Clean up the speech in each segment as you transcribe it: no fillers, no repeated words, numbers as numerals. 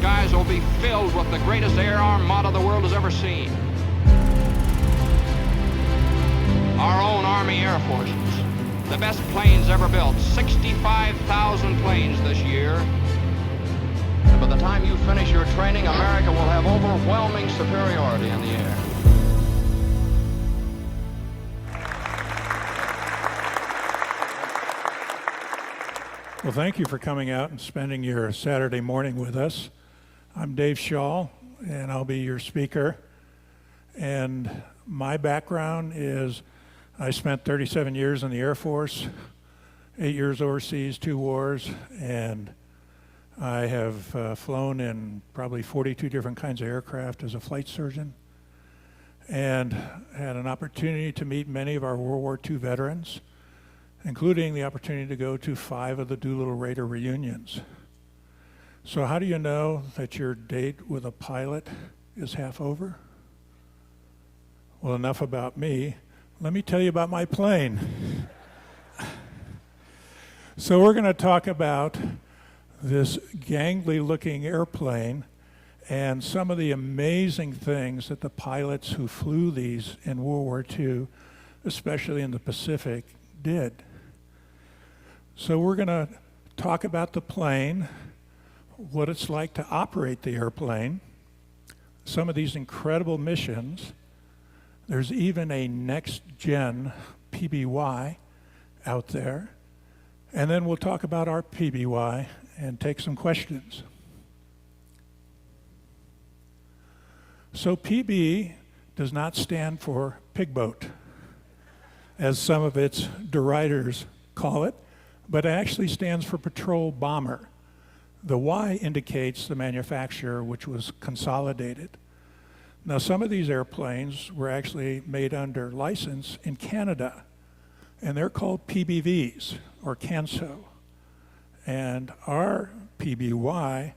skies will be filled with the greatest air armada the world has ever seen. Our own Army Air Forces, the best planes ever built, 65,000 planes this year. And by the time you finish your training, America will have overwhelming superiority in the air. Well, thank you for coming out and spending your Saturday morning with us. I'm Dave Schall, and I'll be your speaker. And my background is I spent 37 years in the Air Force, 8 years overseas, 2 wars, and I have flown in probably 42 different kinds of aircraft as a flight surgeon, and had an opportunity to meet many of our World War II veterans, including the opportunity to go to 5 of the Doolittle Raider reunions. So how do you know that your date with a pilot is half over? Well, enough about me. Let me tell you about my plane. So we're going to talk about this gangly-looking airplane and some of the amazing things that the pilots who flew these in World War II, especially in the Pacific, did. So we're going to talk about the plane, what it's like to operate the airplane, some of these incredible missions. There's even a next-gen PBY out there. And then we'll talk about our PBY and take some questions. So PB does not stand for pig boat, as some of its deriders call it, but it actually stands for patrol bomber. The Y indicates the manufacturer, which was Consolidated. Now, some of these airplanes were actually made under license in Canada, and they're called PBVs, or CANSO. And our PBY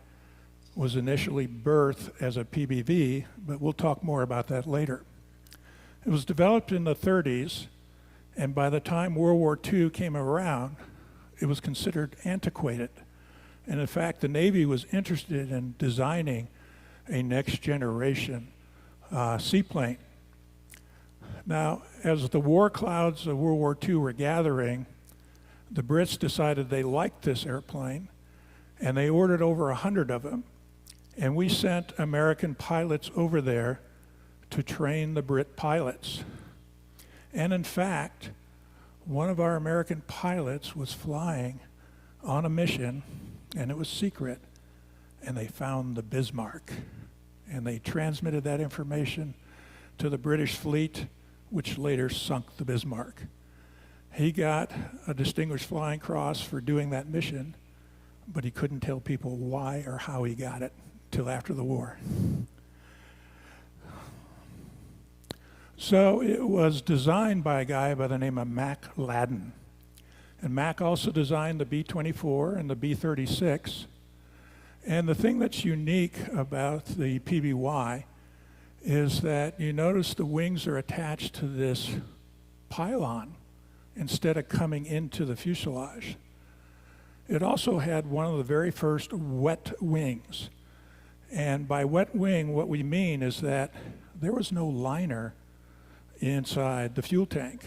was initially birthed as a PBV, but we'll talk more about that later. It was developed in the 30s, and by the time World War II came around, it was considered antiquated. And in fact, the Navy was interested in designing a next generation seaplane. Now, as the war clouds of World War II were gathering, the Brits decided they liked this airplane, and they ordered over 100 of them. And we sent American pilots over there to train the Brit pilots. And in fact, one of our American pilots was flying on a mission, and it was secret, and they found the Bismarck. And they transmitted that information to the British fleet, which later sunk the Bismarck. He got a Distinguished Flying Cross for doing that mission, but he couldn't tell people why or how he got it till after the war. So it was designed by a guy by the name of Mac Ladden. And Mac also designed the B-24 and the B-36. And the thing that's unique about the PBY is that you notice the wings are attached to this pylon instead of coming into the fuselage. It also had one of the very first wet wings. And by wet wing, what we mean is that there was no liner inside the fuel tank.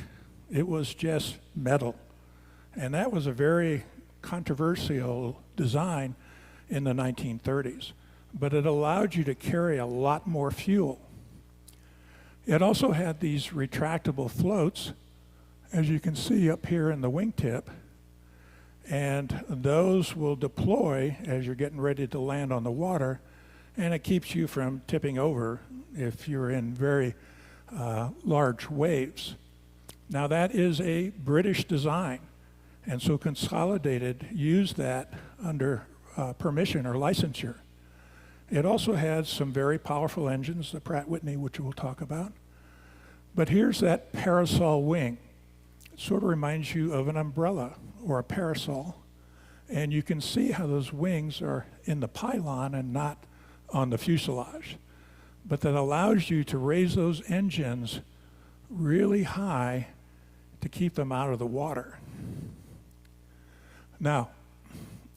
It was just metal. And that was a very controversial design in the 1930s. But it allowed you to carry a lot more fuel. It also had these retractable floats, as you can see up here in the wingtip, and those will deploy as you're getting ready to land on the water, and it keeps you from tipping over if you're in very large waves. Now that is a British design, and so Consolidated used that under permission or licensure. It also had some very powerful engines, the Pratt Whitney, which we'll talk about. But here's that parasol wing. It sort of reminds you of an umbrella or a parasol. And you can see how those wings are in the pylon and not on the fuselage. But that allows you to raise those engines really high to keep them out of the water. Now,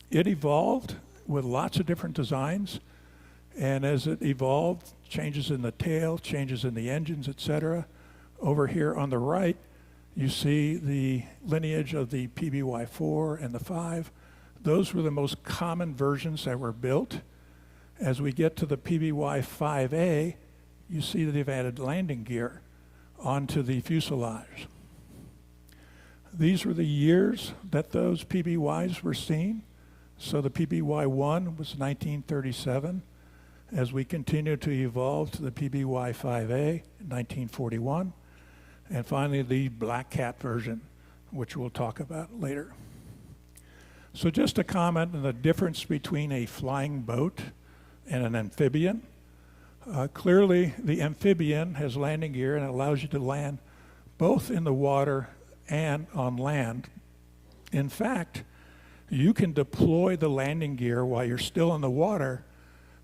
it evolved with lots of different designs. And as it evolved, changes in the tail, changes in the engines, etc. Over here on the right, you see the lineage of the PBY-4 and the 5. Those were the most common versions that were built. As we get to the PBY-5A, you see that they've added landing gear onto the fuselage. These were the years that those PBYs were seen. So the PBY-1 was 1937. As we continue to evolve to the PBY-5A in 1941, and finally the Black Cat version, which we'll talk about later. So just a comment on the difference between a flying boat and an amphibian. Clearly, the amphibian has landing gear and it allows you to land both in the water and on land. In fact, you can deploy the landing gear while you're still in the water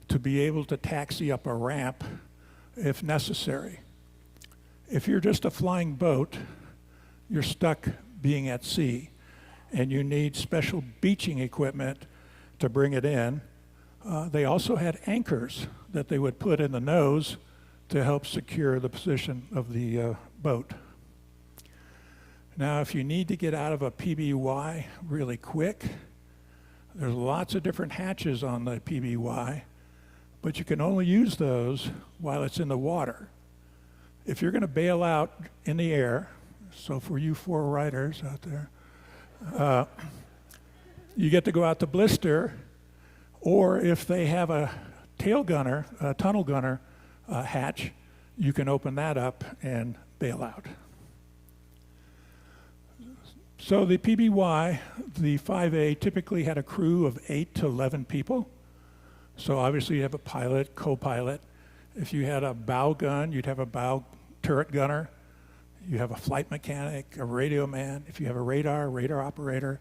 to be able to taxi up a ramp if necessary. If you're just a flying boat, you're stuck being at sea, and you need special beaching equipment to bring it in. They also had anchors that they would put in the nose to help secure the position of the boat. Now, if you need to get out of a PBY really quick, there's lots of different hatches on the PBY, but you can only use those while it's in the water. If you're going to bail out in the air, so for you 4 riders out there, you get to go out the blister, or if they have a tail gunner, a tunnel gunner hatch, you can open that up and bail out. So the PBY, the 5A, typically had a crew of 8 to 11 people. So obviously you have a pilot, co-pilot. If you had a bow gun, you'd have a bow turret gunner. You have a flight mechanic, a radio man. If you have a radar operator,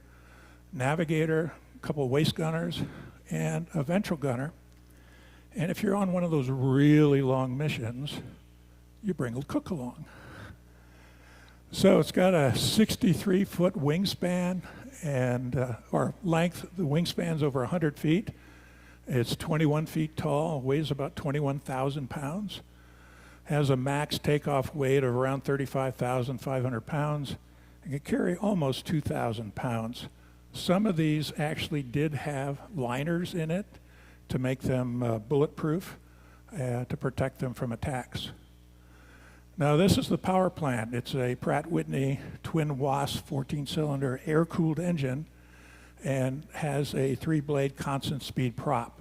navigator, a couple of waist gunners, and a ventral gunner. And if you're on one of those really long missions, you bring a cook along. So it's got a 63-foot wingspan, and or length. The wingspan's over 100 feet. It's 21 feet tall, weighs about 21,000 pounds, has a max takeoff weight of around 35,500 pounds, and can carry almost 2,000 pounds. Some of these actually did have liners in it to make them bulletproof, to protect them from attacks. Now this is the power plant. It's a Pratt Whitney twin WASP 14-cylinder air-cooled engine, and has a 3-blade constant speed prop.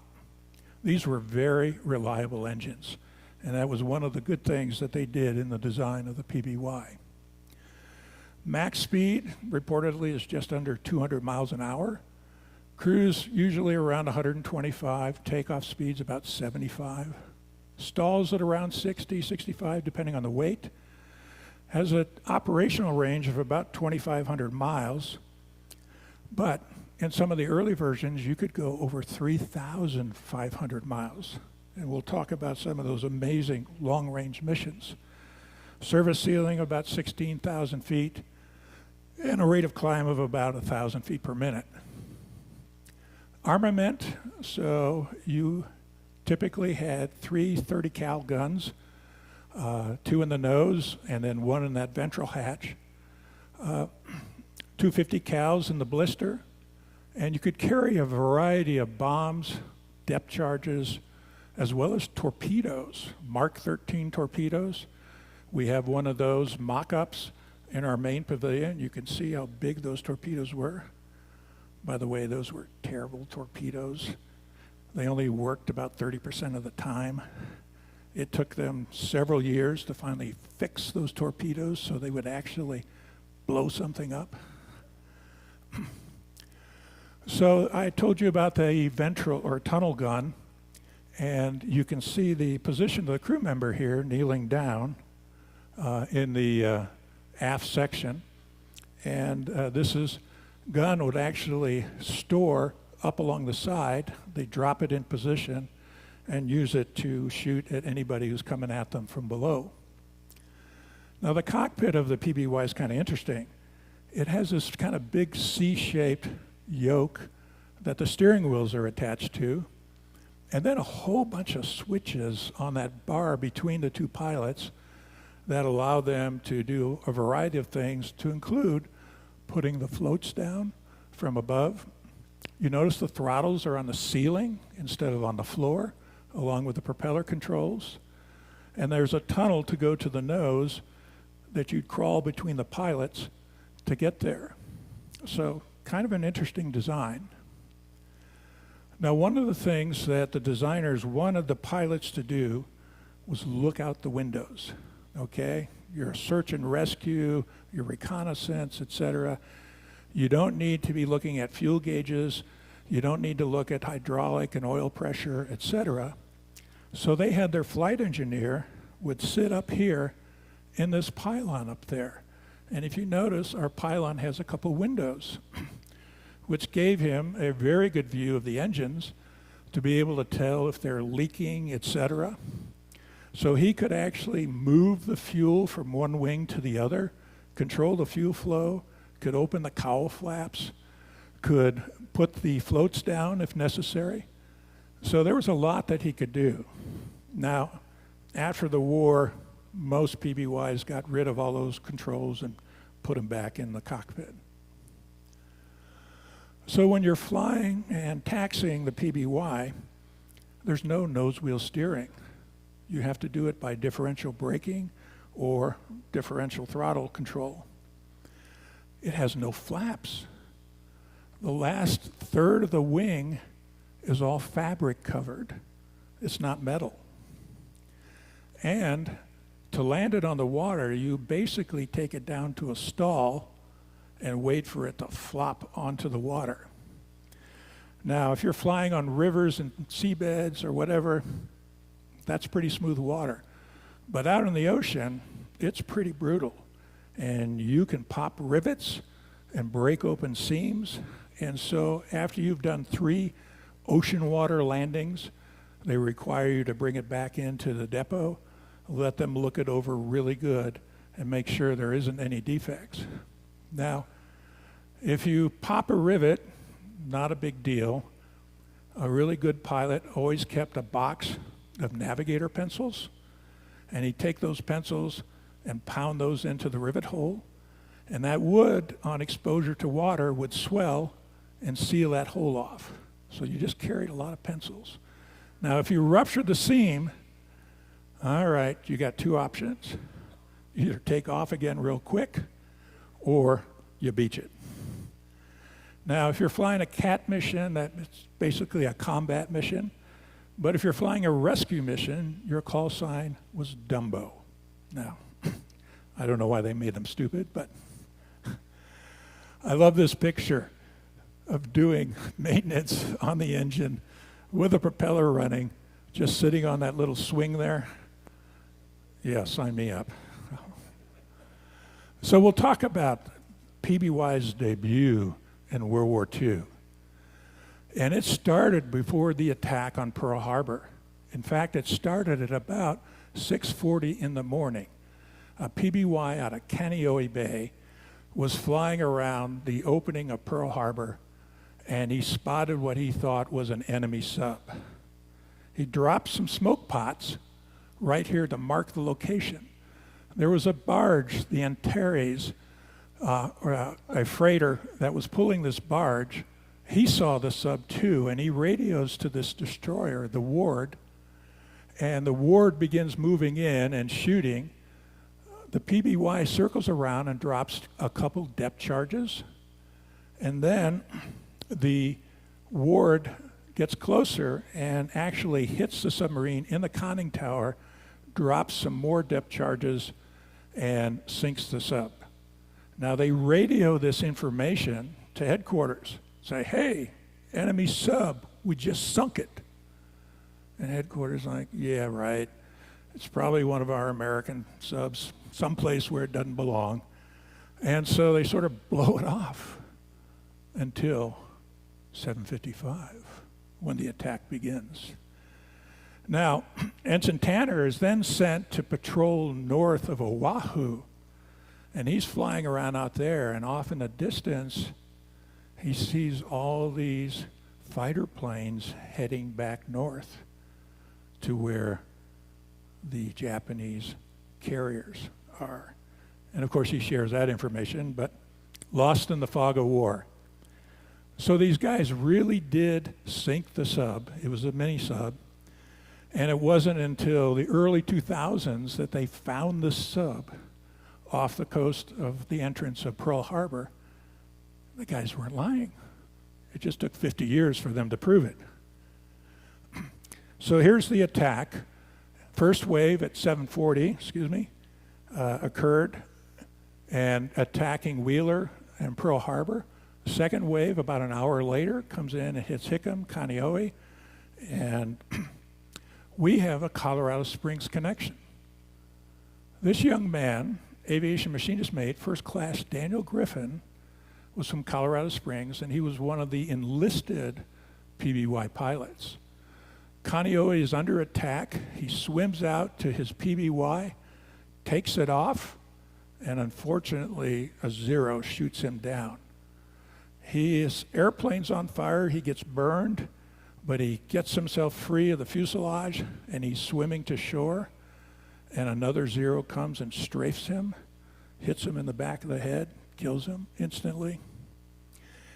These were very reliable engines, and that was one of the good things that they did in the design of the PBY. Max speed reportedly is just under 200 miles an hour. Cruise usually around 125, takeoff speeds about 75. Stalls at around 60, 65 depending on the weight. Has an operational range of about 2,500 miles, but in some of the early versions, you could go over 3,500 miles. And we'll talk about some of those amazing long-range missions. Service ceiling about 16,000 feet, and a rate of climb of about 1,000 feet per minute. Armament, so you typically had 3 30 cal guns, 2 in the nose, and then 1 in that ventral hatch. 2 50 cals in the blister. And you could carry a variety of bombs, depth charges, as well as torpedoes, Mark 13 torpedoes. We have one of those mock-ups in our main pavilion. You can see how big those torpedoes were. By the way, those were terrible torpedoes. They only worked about 30% of the time. It took them several years to finally fix those torpedoes so they would actually blow something up. So I told you about the ventral or tunnel gun, and you can see the position of the crew member here kneeling down in the aft section. And this gun would actually store up along the side. They drop it in position and use it to shoot at anybody who's coming at them from below. Now the cockpit of the PBY is kind of interesting. It has this kind of big C-shaped yoke that the steering wheels are attached to, and then a whole bunch of switches on that bar between the two pilots that allow them to do a variety of things, to include putting the floats down from above. You notice the throttles are on the ceiling instead of on the floor, along with the propeller controls. And there's a tunnel to go to the nose that you'd crawl between the pilots to get there. So kind of an interesting design. Now, one of the things that the designers wanted the pilots to do was look out the windows, okay? Your search and rescue, your reconnaissance, etc. You don't need to be looking at fuel gauges. You don't need to look at hydraulic and oil pressure, etc. So they had their flight engineer would sit up here in this pylon up there. And if you notice, our pylon has a couple windows, which gave him a very good view of the engines to be able to tell if they're leaking, etc. So he could actually move the fuel from one wing to the other, control the fuel flow, could open the cowl flaps, could put the floats down if necessary. So there was a lot that he could do. Now, after the war, most PBYs got rid of all those controls and put them back in the cockpit. So when you're flying and taxiing the PBY, there's no nose wheel steering. You have to do it by differential braking or differential throttle control. It has no flaps. The last third of the wing is all fabric covered. It's not metal. And to land it on the water, you basically take it down to a stall and wait for it to flop onto the water. Now, if you're flying on rivers and seabeds or whatever, that's pretty smooth water. But out in the ocean, it's pretty brutal. And you can pop rivets and break open seams. And so after you've done 3 ocean water landings, they require you to bring it back into the depot, let them look it over really good, and make sure there isn't any defects. Now, if you pop a rivet, not a big deal. A really good pilot always kept a box of navigator pencils, and he'd take those pencils and pound those into the rivet hole, and that wood, on exposure to water, would swell and seal that hole off. So you just carried a lot of pencils. Now, if you ruptured the seam, all right, you got 2 options. Either take off again real quick, or you beach it. Now, if you're flying a CAT mission, that's basically a combat mission. But if you're flying a rescue mission, your call sign was Dumbo. Now, I don't know why they made them stupid, but I love this picture of doing maintenance on the engine with a propeller running, just sitting on that little swing there. Yeah, sign me up. So we'll talk about PBY's debut in World War II. And it started before the attack on Pearl Harbor. In fact, it started at about 6:40 in the morning. A PBY out of Kaneohe Bay was flying around the opening of Pearl Harbor, and he spotted what he thought was an enemy sub. He dropped some smoke pots right here to mark the location. There was a barge, the Antares, a freighter that was pulling this barge. He saw the sub too, and he radios to this destroyer, the Ward, and the Ward begins moving in and shooting. The PBY circles around and drops a couple depth charges, and then the Ward gets closer and actually hits the submarine in the conning tower, drops some more depth charges, and sinks the sub. Now they radio this information to headquarters. Say, hey, enemy sub, we just sunk it. And headquarters like, yeah, right. It's probably one of our American subs, someplace where it doesn't belong. And so they sort of blow it off until 7:55, when the attack begins. Now, Ensign Tanner is then sent to patrol north of Oahu, and he's flying around out there, and off in the distance, he sees all these fighter planes heading back north to where the Japanese carriers are. And of course he shares that information, but lost in the fog of war. So these guys really did sink the sub. It was a mini sub. And it wasn't until the early 2000s that they found the sub off the coast of the entrance of Pearl Harbor. The guys weren't lying. It just took 50 years for them to prove it. So here's the attack. First wave at 7:40, occurred and attacking Wheeler and Pearl Harbor. The second wave, about an hour later, comes in and hits Hickam, Kaneohe, and we have a Colorado Springs connection. This young man, aviation machinist mate, first class Daniel Griffin, was from Colorado Springs, and he was one of the enlisted PBY pilots. Kaneohe is under attack. He swims out to his PBY, takes it off, and unfortunately, a Zero shoots him down. His airplane's on fire, he gets burned, but he gets himself free of the fuselage, and he's swimming to shore, and another Zero comes and strafes him, hits him in the back of the head, kills him instantly.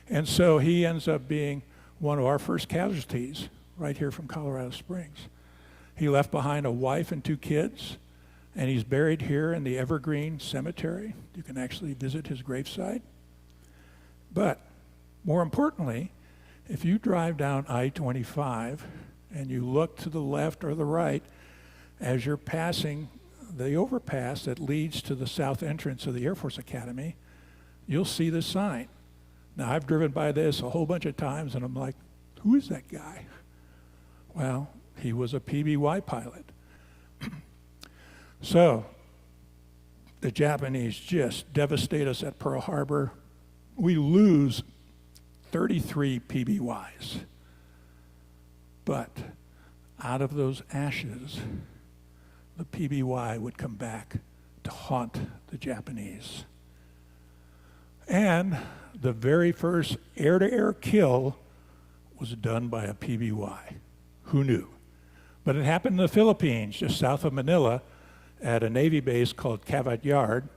And so he ends up being one of our first casualties right here from Colorado Springs. He left behind a wife and 2 kids, and he's buried here in the Evergreen Cemetery. You can actually visit his gravesite. But more importantly, if you drive down I-25 and you look to the left or the right as you're passing the overpass that leads to the south entrance of the Air Force Academy, you'll see the sign. Now, I've driven by this a whole bunch of times, and I'm like, who is that guy? Well, he was a PBY pilot. So, the Japanese just devastate us at Pearl Harbor. We lose 33 PBYs. But out of those ashes, the PBY would come back to haunt the Japanese. And the very first air-to-air kill was done by a PBY. Who knew? But it happened in the Philippines, just south of Manila, at a Navy base called Cavat Yard.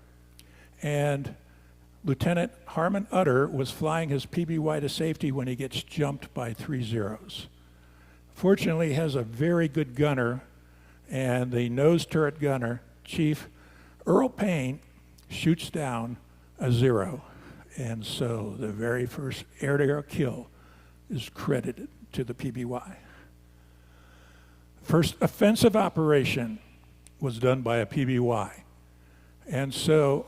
And Lieutenant Harmon Utter was flying his PBY to safety when he gets jumped by 3 Zeros. Fortunately, he has a very good gunner, and the nose turret gunner, Chief Earl Payne, shoots down a Zero. And so the very first air-to-air kill is credited to the PBY. First offensive operation was done by a PBY. And so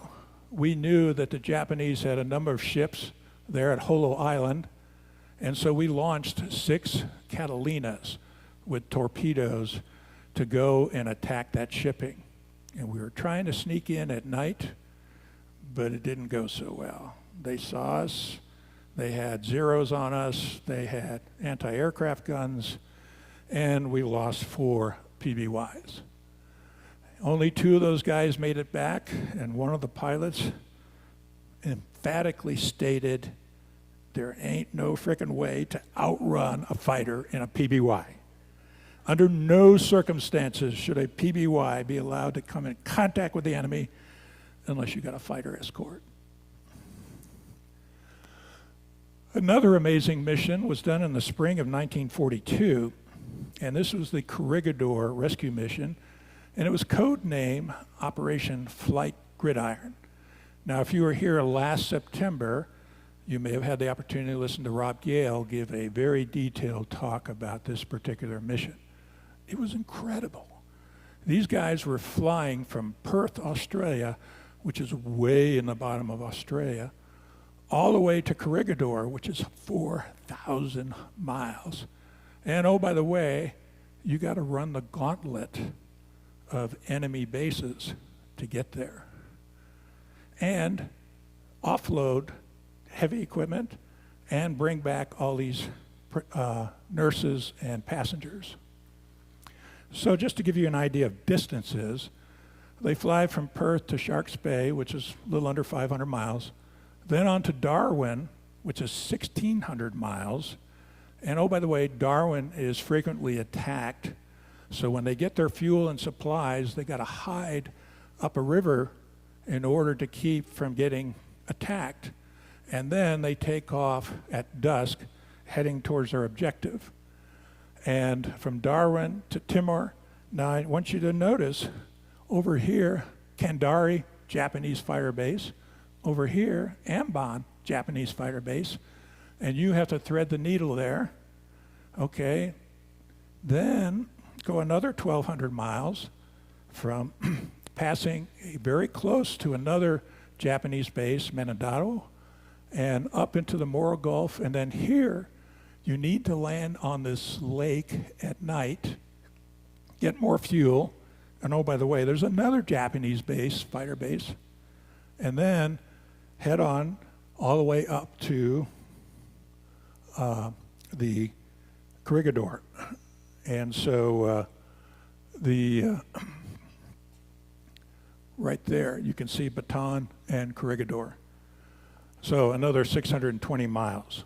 we knew that the Japanese had a number of ships there at Holo Island. And so we launched 6 Catalinas with torpedoes to go and attack that shipping. And we were trying to sneak in at night, but it didn't go so well. They saw us, they had Zeros on us, they had anti-aircraft guns, and we lost 4 PBYs. Only 2 of those guys made it back, and one of the pilots emphatically stated, there ain't no frickin' way to outrun a fighter in a PBY. Under no circumstances should a PBY be allowed to come in contact with the enemy unless you got a fighter escort. Another amazing mission was done in the spring of 1942, and this was the Corregidor rescue mission, and it was codename Operation Flight Gridiron. Now, if you were here last September, you may have had the opportunity to listen to Rob Gale give a very detailed talk about this particular mission. It was incredible. These guys were flying from Perth, Australia, which is way in the bottom of Australia, all the way to Corregidor, which is 4,000 miles. And oh, by the way, you got to run the gauntlet of enemy bases to get there. And offload heavy equipment and bring back all these nurses and passengers. So just to give you an idea of distances, they fly from Perth to Sharks Bay, which is a little under 500 miles, then on to Darwin, which is 1,600 miles, And oh, by the way, Darwin is frequently attacked. So when they get their fuel and supplies, they got to hide up a river in order to keep from getting attacked. And then they take off at dusk, heading towards their objective. And from Darwin to Timor, now I want you to notice over here, Kandari, Japanese fighter base. Over here, Ambon, Japanese fighter base. And you have to thread the needle there. Okay. Then go another 1,200 miles from passing very close to another Japanese base, Menendaro, and up into the Moro Gulf. And then here, you need to land on this lake at night, get more fuel. And oh, by the way, there's another Japanese base, fighter base. And then head on all the way up to the Corregidor. And so right there, you can see Bataan and Corregidor. So another 620 miles.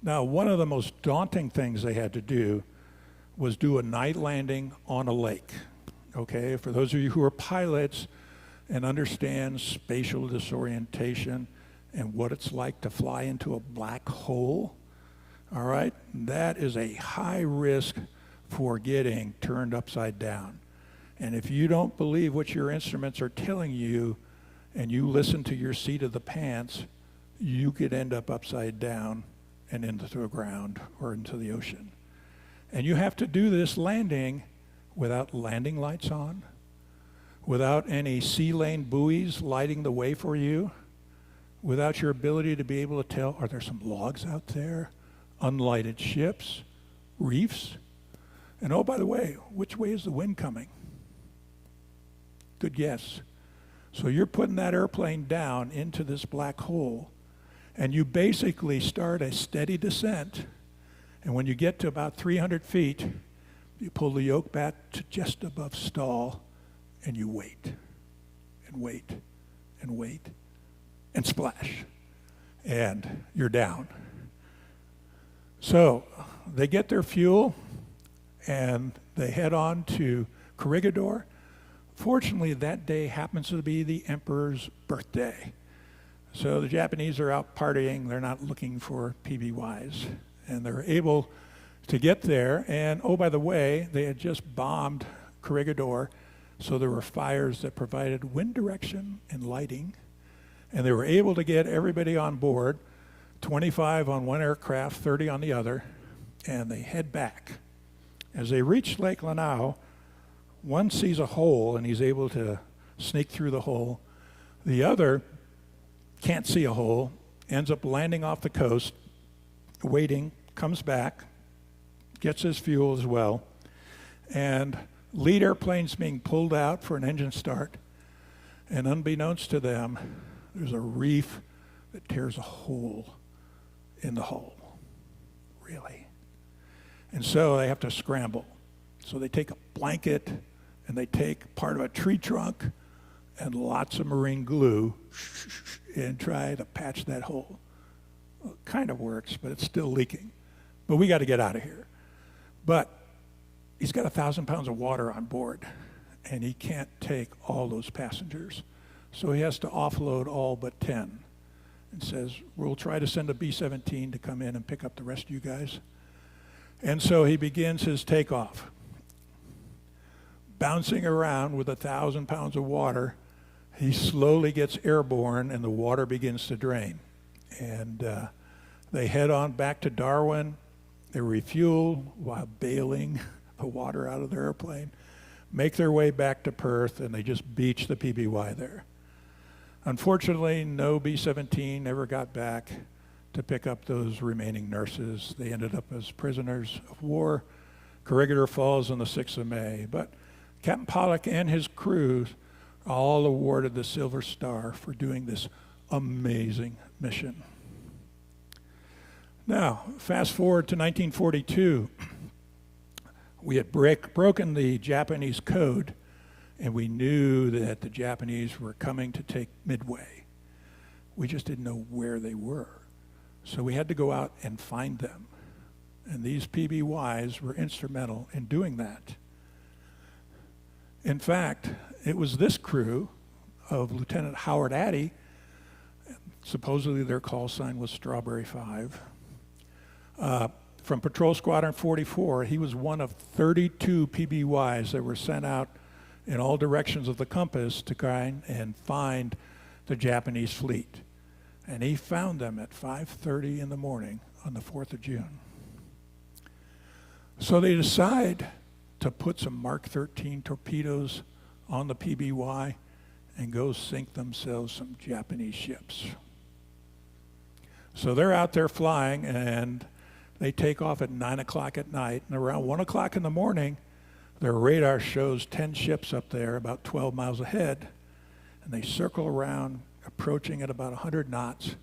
Now, one of the most daunting things they had to do was do a night landing on a lake. Okay, for those of you who are pilots and understand spatial disorientation and what it's like to fly into a black hole, all right, that is a high risk for getting turned upside down. And if you don't believe what your instruments are telling you and you listen to your seat of the pants, you could end up upside down and into the ground or into the ocean. And you have to do this landing without landing lights on, without any sea lane buoys lighting the way for you, without your ability to be able to tell, are there some logs out there, unlighted ships, reefs? And oh, by the way, which way is the wind coming? Good guess. So you're putting that airplane down into this black hole, and you basically start a steady descent, and when you get to about 300 feet, you pull the yoke back to just above stall, and you wait, and wait, and wait, and splash, and you're down. So they get their fuel, and they head on to Corregidor. Fortunately, that day happens to be the emperor's birthday. So the Japanese are out partying. They're not looking for PBYs. And they're able to get there. And oh, by the way, they had just bombed Corregidor. So there were fires that provided wind direction and lighting. And they were able to get everybody on board, 25 on one aircraft, 30 on the other. And they head back. As they reach Lake Lanao, one sees a hole and he's able to sneak through the hole. The other can't see a hole, ends up landing off the coast, waiting, comes back, gets his fuel as well, and lead airplane's being pulled out for an engine start, and unbeknownst to them, there's a reef that tears a hole in the hull, really. And so they have to scramble. So they take a blanket and they take part of a tree trunk and lots of marine glue and try to patch that hole. Well, it kind of works, but it's still leaking. But we got to get out of here. But he's got 1,000 pounds of water on board, and he can't take all those passengers. So he has to offload all but 10 and says, we'll try to send a B-17 to come in and pick up the rest of you guys. And so he begins his takeoff, bouncing around with 1,000 pounds of water. He slowly gets airborne and the water begins to drain. And they head on back to Darwin. They refuel while bailing the water out of their airplane, make their way back to Perth, and they just beach the PBY there. Unfortunately, no B-17 ever got back to pick up those remaining nurses. They ended up as prisoners of war. Corregidor falls on the 6th of May. But Captain Pollock and his crew are all awarded the Silver Star for doing this amazing mission. Now, fast forward to 1942. We had broken the Japanese code, and we knew that the Japanese were coming to take Midway. We just didn't know where they were. So we had to go out and find them. And these PBYs were instrumental in doing that. In fact, it was this crew of Lieutenant Howard Addy, supposedly their call sign was Strawberry 5, from Patrol Squadron 44. He was one of 32 PBYs that were sent out in all directions of the compass to try and find the Japanese fleet. And he found them at 5:30 in the morning on the 4th of June. So they decide to put some Mark 13 torpedoes on the PBY and go sink themselves some Japanese ships. So they're out there flying, and they take off at 9 o'clock at night, and around 1 o'clock in the morning, their radar shows 10 ships up there about 12 miles ahead, and they circle around, approaching at about 100 knots,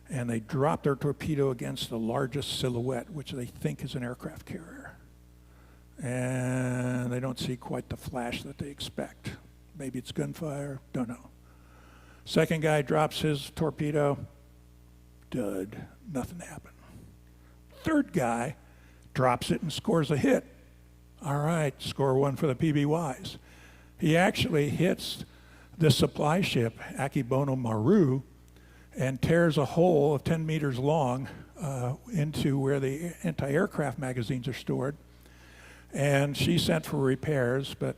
and they drop their torpedo against the largest silhouette, which they think is an aircraft carrier. And they don't see quite the flash that they expect. Maybe it's gunfire, don't know. Second guy drops his torpedo, dud, nothing happened. Third guy drops it and scores a hit. All right, score one for the PBYs. He actually hits the supply ship, Akebono Maru, and tears a hole of 10 meters long into where the anti-aircraft magazines are stored. And she's sent for repairs, but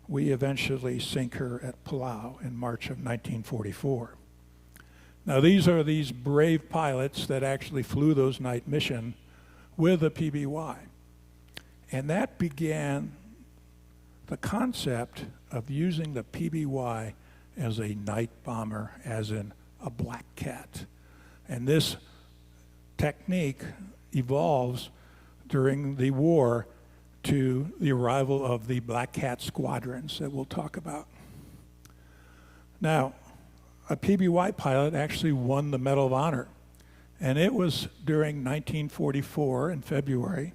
we eventually sink her at Palau in March of 1944. Now these are these brave pilots that actually flew those night mission with a PBY. And that began the concept of using the PBY as a night bomber, as in a black cat. And this technique evolves during the war to the arrival of the Black Cat squadrons that we'll talk about. Now, a PBY pilot actually won the Medal of Honor, and it was during 1944 in February.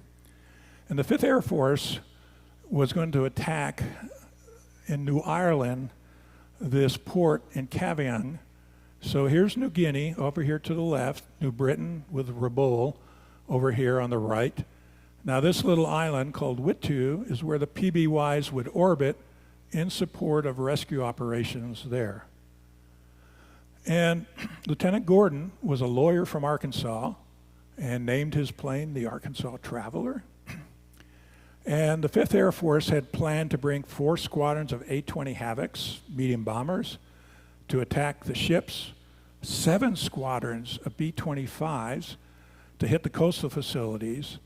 And the 5th Air Force was going to attack in New Ireland this port in Caviang. So here's New Guinea over here to the left, New Britain with Rabaul over here on the right. Now this little island called Witu is where the PBYs would orbit in support of rescue operations there. And Lieutenant Gordon was a lawyer from Arkansas and named his plane the Arkansas Traveler. And the 5th Air Force had planned to bring 4 squadrons of A-20 Havocs, medium bombers, to attack the ships, 7 squadrons of B-25s to hit the coastal facilities,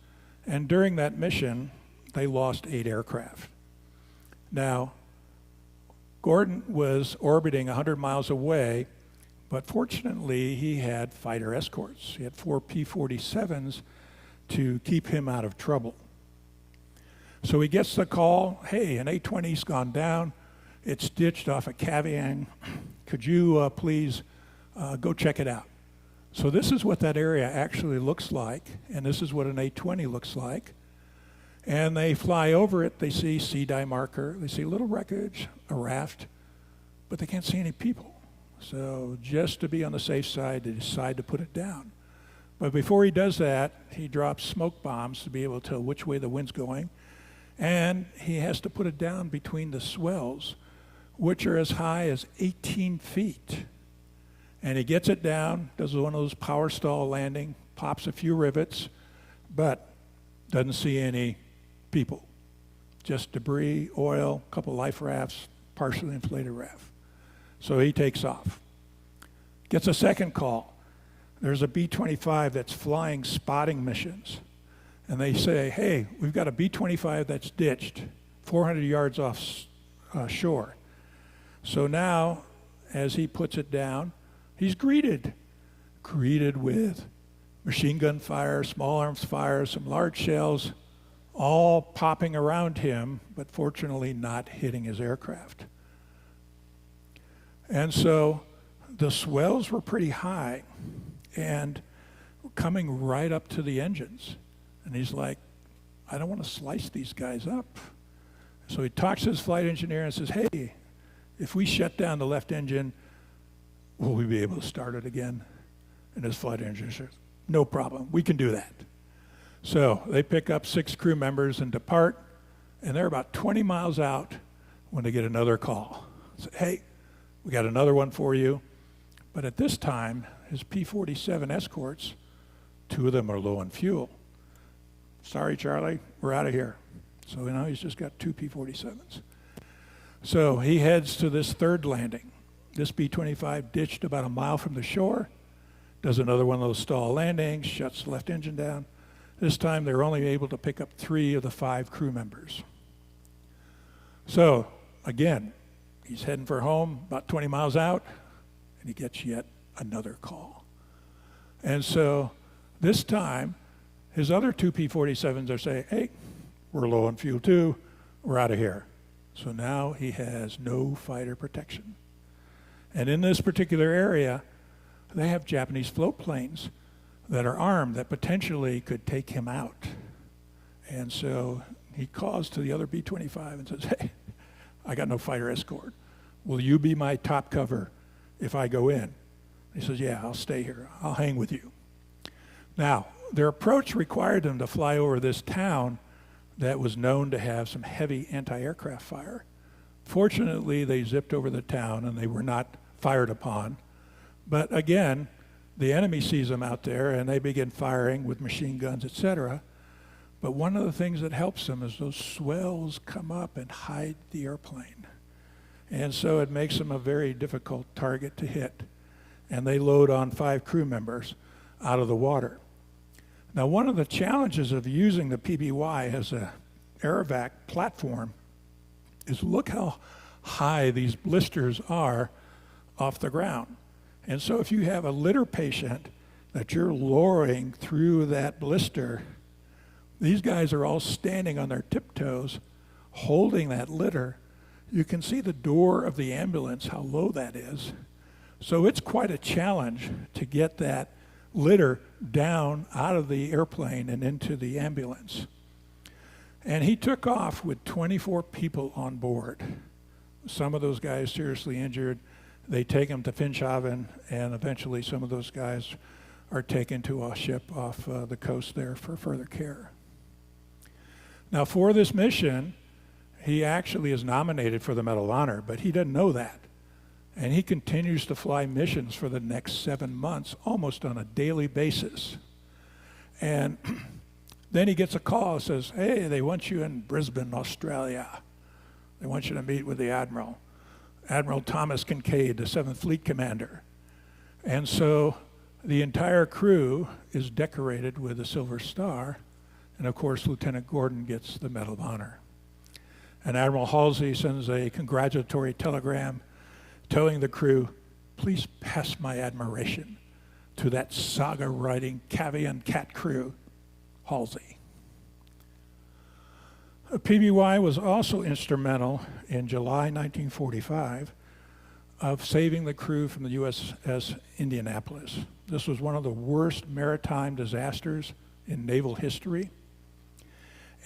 and during that mission, they lost 8 aircraft. Now, Gordon was orbiting 100 miles away, but fortunately, he had fighter escorts. He had 4 P-47s to keep him out of trouble. So he gets the call, hey, an A-20's gone down. It's ditched off at Caviang. Could you please go check it out? So this is what that area actually looks like, and this is what an A-20 looks like. And they fly over it, they see sea dye marker, they see a little wreckage, a raft, but they can't see any people. So just to be on the safe side, they decide to put it down. But before he does that, he drops smoke bombs to be able to tell which way the wind's going. And he has to put it down between the swells, which are as high as 18 feet. And he gets it down, does one of those power stall landing, pops a few rivets, but doesn't see any people. Just debris, oil, a couple life rafts, partially inflated raft. So he takes off. Gets a second call. There's a B-25 that's flying spotting missions. And they say, hey, we've got a B-25 that's ditched 400 yards off shore. So now, as he puts it down, he's greeted with machine gun fire, small arms fire, some large shells, all popping around him, but fortunately not hitting his aircraft. And so the swells were pretty high and coming right up to the engines. And he's like, I don't want to slice these guys up. So he talks to his flight engineer and says, hey, if we shut down the left engine, will we be able to start it again? And his flight engineer says, no problem, we can do that. So they pick up 6 crew members and depart, and they're about 20 miles out when they get another call. Say, hey, we got another one for you. But at this time, his P-47 escorts, 2 of them are low on fuel. Sorry, Charlie, we're out of here. So now he's just got 2 P-47s. So he heads to this third landing. This B-25 ditched about a mile from the shore, does another one of those stall landings, shuts the left engine down. This time they're only able to pick up 3 of the 5 crew members. So again, he's heading for home, about 20 miles out, and he gets yet another call. And so this time, his other 2 P-47s are saying, hey, we're low on fuel too, we're out of here. So now he has no fighter protection. And in this particular area, they have Japanese float planes that are armed that potentially could take him out. And so he calls to the other B-25 and says, hey, I got no fighter escort. Will you be my top cover if I go in? He says, yeah, I'll stay here. I'll hang with you. Now, their approach required them to fly over this town that was known to have some heavy anti-aircraft fire. Fortunately, they zipped over the town and they were not fired upon. But again, the enemy sees them out there and they begin firing with machine guns, etc. But one of the things that helps them is those swells come up and hide the airplane. And so it makes them a very difficult target to hit. And they load on 5 crew members out of the water. Now, one of the challenges of using the PBY as an aerovac platform is look how high these blisters are off the ground. And so if you have a litter patient that you're lowering through that blister, these guys are all standing on their tiptoes, holding that litter. You can see the door of the ambulance, how low that is. So it's quite a challenge to get that litter down out of the airplane and into the ambulance. And he took off with 24 people on board. Some of those guys seriously injured. They take him to Finschhaven, and eventually some of those guys are taken to a ship off the coast there for further care. Now, for this mission, he actually is nominated for the Medal of Honor, but he doesn't know that. And he continues to fly missions for the next 7 months, almost on a daily basis. And then he gets a call that says, hey, they want you in Brisbane, Australia. They want you to meet with the Admiral. Admiral Thomas Kincaid, the 7th Fleet Commander. And so the entire crew is decorated with a Silver Star. And of course, Lieutenant Gordon gets the Medal of Honor. And Admiral Halsey sends a congratulatory telegram telling the crew, please pass my admiration to that saga-writing Cavian Cat crew, Halsey. PBY was also instrumental in July 1945 of saving the crew from the USS Indianapolis. This was one of the worst maritime disasters in naval history.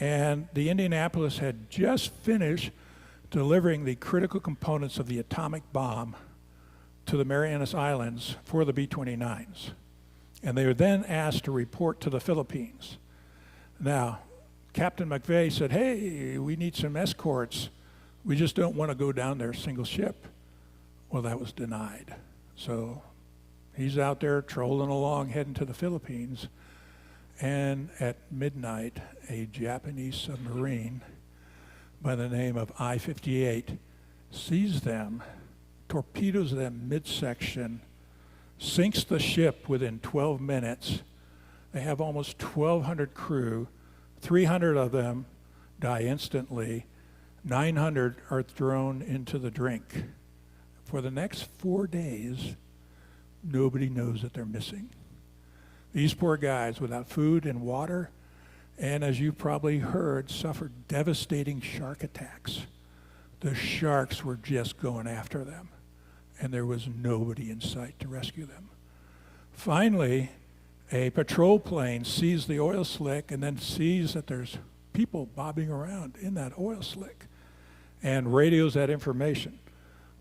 And the Indianapolis had just finished delivering the critical components of the atomic bomb to the Marianas Islands for the B-29s. And they were then asked to report to the Philippines. Now, Captain McVeigh said, hey, we need some escorts. We just don't want to go down there single ship. Well, that was denied. So he's out there trolling along, heading to the Philippines. And at midnight, a Japanese submarine by the name of I-58 sees them, torpedoes them midsection, sinks the ship within 12 minutes. They have almost 1,200 crew. 300 of them die instantly. 900 are thrown into the drink. For the next 4 days, nobody knows that they're missing. These poor guys, without food and water, and as you probably heard, suffered devastating shark attacks. The sharks were just going after them, and there was nobody in sight to rescue them. Finally, a patrol plane sees the oil slick and then sees that there's people bobbing around in that oil slick and radios that information.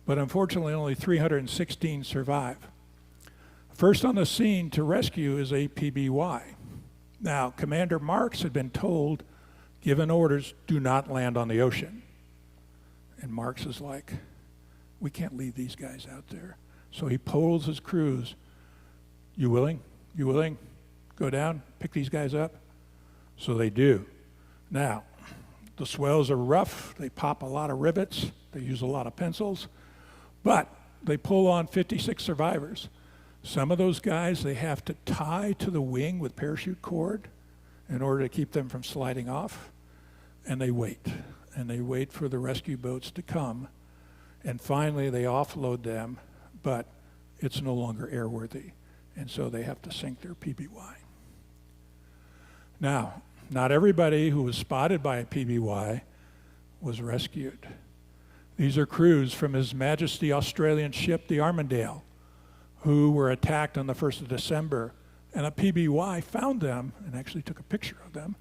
But unfortunately, only 316 survive. First on the scene to rescue is a PBY. Now, Commander Marks had been told, given orders, do not land on the ocean. And Marks is like, we can't leave these guys out there. So he polls his crews, you willing? You willing? Go down, pick these guys up? So they do. Now, the swells are rough, they pop a lot of rivets, they use a lot of pencils, but they pull on 56 survivors. Some of those guys they have to tie to the wing with parachute cord in order to keep them from sliding off, and they wait for the rescue boats to come, and finally they offload them, but it's no longer airworthy, and so they have to sink their PBY. Now, not everybody who was spotted by a PBY was rescued. These are crews from His Majesty Australian ship, the Armidale, who were attacked on the 1st of December, and a PBY found them and actually took a picture of them.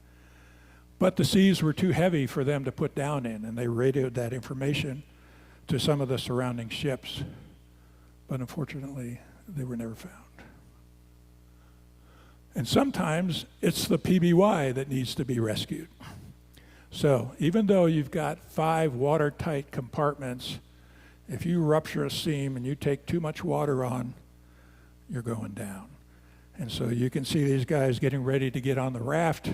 But the seas were too heavy for them to put down in, and they radioed that information to some of the surrounding ships. But unfortunately, they were never found. And sometimes it's the PBY that needs to be rescued. So even though you've got 5 watertight compartments, if you rupture a seam and you take too much water on, you're going down. And so you can see these guys getting ready to get on the raft,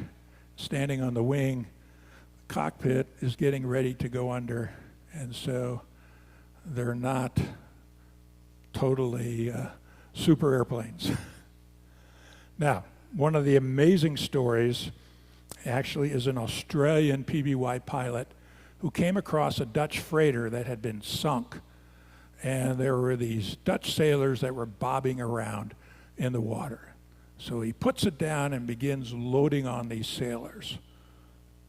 standing on the wing. The cockpit is getting ready to go under, and so they're not totally super airplanes. Now, one of the amazing stories actually is an Australian PBY pilot who came across a Dutch freighter that had been sunk, and there were these Dutch sailors that were bobbing around in the water. So he puts it down and begins loading on these sailors.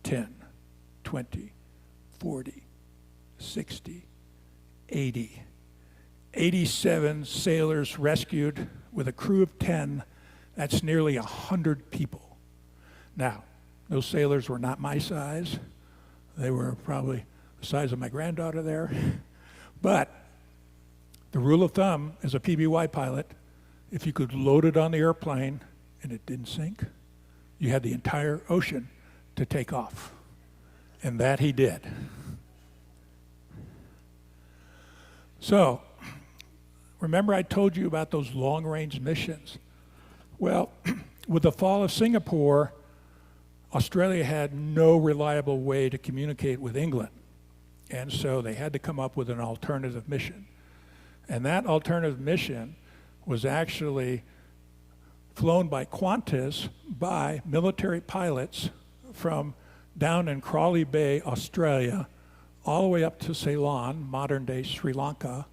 10, 20, 40, 60, 80. 87 sailors rescued with a crew of 10. That's nearly 100 people. Now, those sailors were not my size. They were probably the size of my granddaughter there. But the rule of thumb as a PBY pilot, if you could load it on the airplane and it didn't sink, you had the entire ocean to take off. And that he did. So, remember I told you about those long-range missions? Well, with the fall of Singapore, Australia had no reliable way to communicate with England. And so they had to come up with an alternative mission. And that alternative mission was actually flown by Qantas by military pilots from down in Crawley Bay, Australia, all the way up to Ceylon, modern-day Sri Lanka,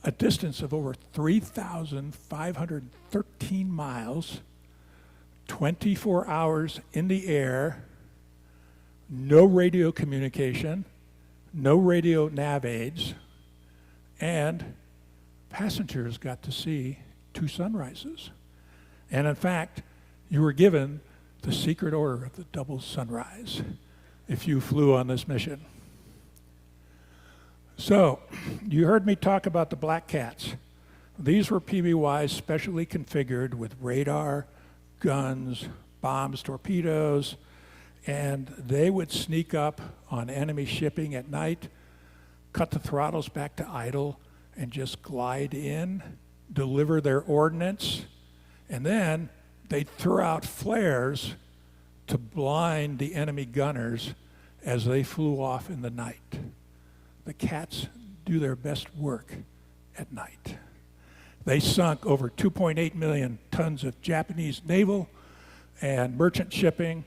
a distance of over 3,513 miles, 24 hours in the air, no radio communication, no radio nav aids, and passengers got to see 2 sunrises. And in fact, you were given the secret order of the double sunrise if you flew on this mission. So, you heard me talk about the Black Cats. These were PBYs specially configured with radar, guns, bombs, torpedoes, and they would sneak up on enemy shipping at night, cut the throttles back to idle, and just glide in, deliver their ordnance, and then they'd throw out flares to blind the enemy gunners as they flew off in the night. The Cats do their best work at night. They sunk over 2.8 million tons of Japanese naval and merchant shipping,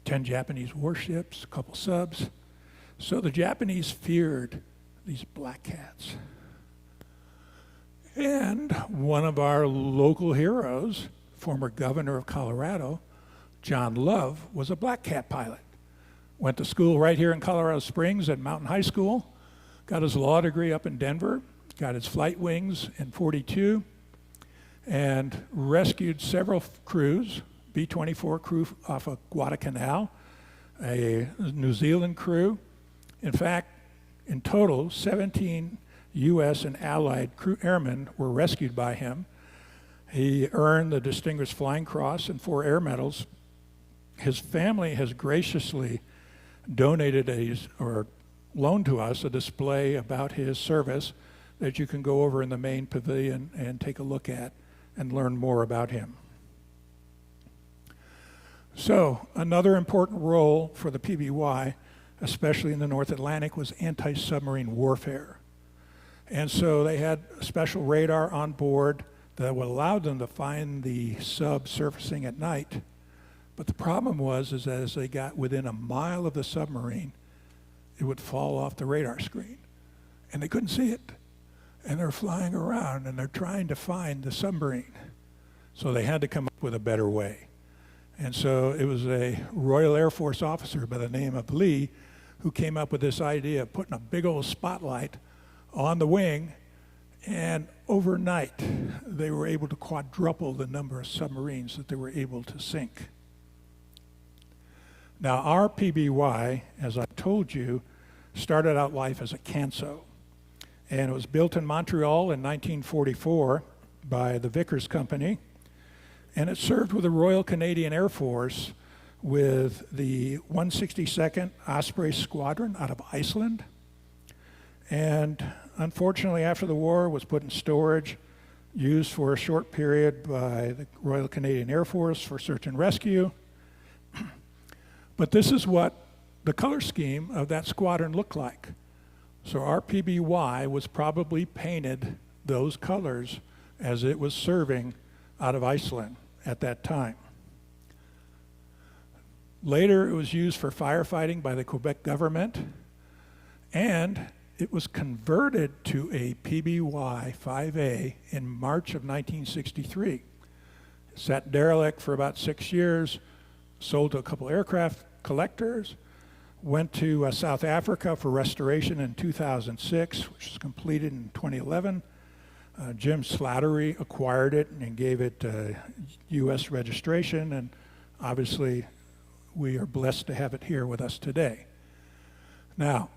10 Japanese warships, a couple subs. So the Japanese feared these Black Cats. And one of our local heroes, former governor of Colorado, John Love, was a Black Cat pilot. Went to school right here in Colorado Springs at Mountain High School, got his law degree up in Denver, got his flight wings in 42, and rescued several crews, B-24 crew off of Guadalcanal, a New Zealand crew. In fact, in total, 17 U.S. and Allied crew airmen were rescued by him. He earned the Distinguished Flying Cross and 4 air medals, his family has graciously donated or loaned to us a display about his service that you can go over in the main pavilion and take a look at and learn more about him. So another important role for the PBY, especially in the North Atlantic, was anti-submarine warfare. And so they had special radar on board that would allow them to find the sub surfacing at night. But the problem was is that as they got within a mile of the submarine, it would fall off the radar screen. And they couldn't see it. And they're flying around and they're trying to find the submarine. So they had to come up with a better way. And so it was a Royal Air Force officer by the name of Lee who came up with this idea of putting a big old spotlight on the wing, and overnight they were able to quadruple the number of submarines that they were able to sink. Now our PBY, as I told you, started out life as a Canso, and it was built in Montreal in 1944 by the Vickers Company, and it served with the Royal Canadian Air Force with the 162nd Osprey Squadron out of Iceland. And unfortunately, after the war, was put in storage, used for a short period by the Royal Canadian Air Force for search and rescue. But this is what the color scheme of that squadron looked like. So our PBY was probably painted those colors as it was serving out of Iceland at that time. Later, it was used for firefighting by the Quebec government, and it was converted to a PBY 5A in March of 1963. It sat derelict for about 6 years, sold to a couple aircraft collectors, went to South Africa for restoration in 2006, which was completed in 2011. Jim Slattery acquired it and gave it U.S. registration, and obviously we are blessed to have it here with us today. Now,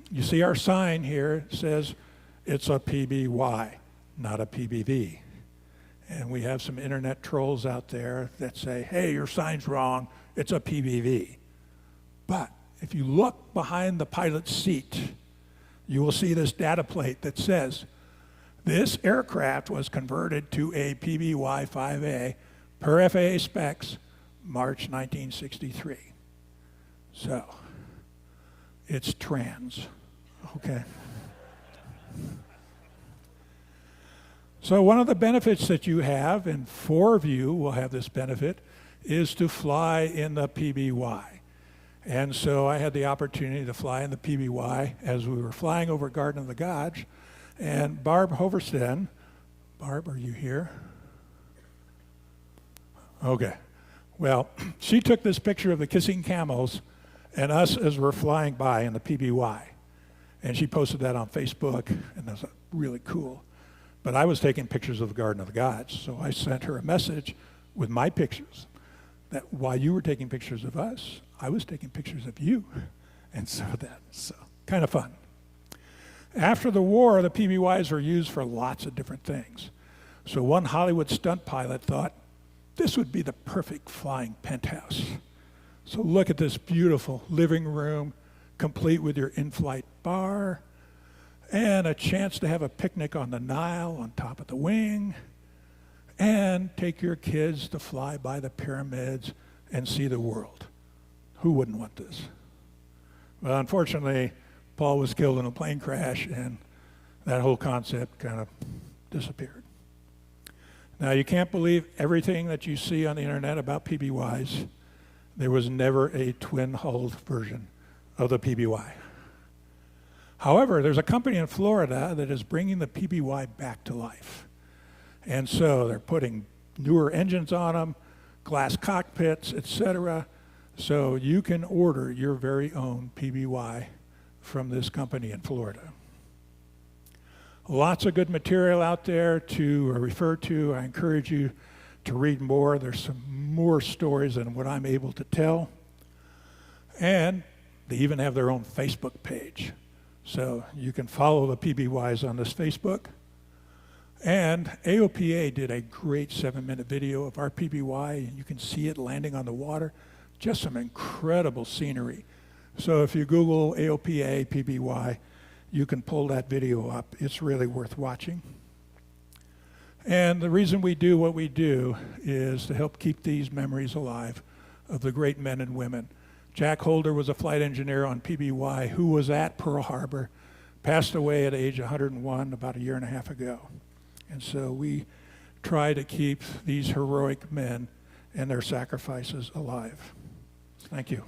you see our sign here says it's a PBY, not a PBV. And we have some internet trolls out there that say, hey, your sign's wrong, it's a PBV. But if you look behind the pilot's seat, you will see this data plate that says, this aircraft was converted to a PBY 5A per FAA specs, March 1963. So, it's trans, okay? So one of the benefits that you have, and 4 of you will have this benefit, is to fly in the PBY. And so I had the opportunity to fly in the PBY as we were flying over Garden of the Gods. And Barb Hoversten, Barb, are you here? Okay. Well, she took this picture of the kissing camels and us as we're flying by in the PBY. And she posted that on Facebook, and that was really cool. But I was taking pictures of the Garden of the Gods, so I sent her a message with my pictures that while you were taking pictures of us, I was taking pictures of you. And so kind of fun. After the war, the PBYs were used for lots of different things. So one Hollywood stunt pilot thought, this would be the perfect flying penthouse. So look at this beautiful living room, complete with your in-flight bar, and a chance to have a picnic on the Nile on top of the wing, and take your kids to fly by the pyramids and see the world. Who wouldn't want this? Well, unfortunately, Paul was killed in a plane crash, and that whole concept kind of disappeared. Now, you can't believe everything that you see on the internet about PBYs. There was never a twin-hulled version of the PBY. However, there's a company in Florida that is bringing the PBY back to life. And so they're putting newer engines on them, glass cockpits, etc. So you can order your very own PBY from this company in Florida. Lots of good material out there to refer to. I encourage you to read more. There's some more stories than what I'm able to tell. And they even have their own Facebook page. So you can follow the PBYs on this Facebook. And AOPA did a great 7-minute video of our PBY, and you can see it landing on the water just some incredible scenery. So if you Google AOPA PBY, you can pull that video up. It's really worth watching. And the reason we do what we do is to help keep these memories alive of the great men and women. Jack Holder was a flight engineer on PBY who was at Pearl Harbor, passed away at age 101 about a year and a half ago. And so we try to keep these heroic men and their sacrifices alive. Thank you.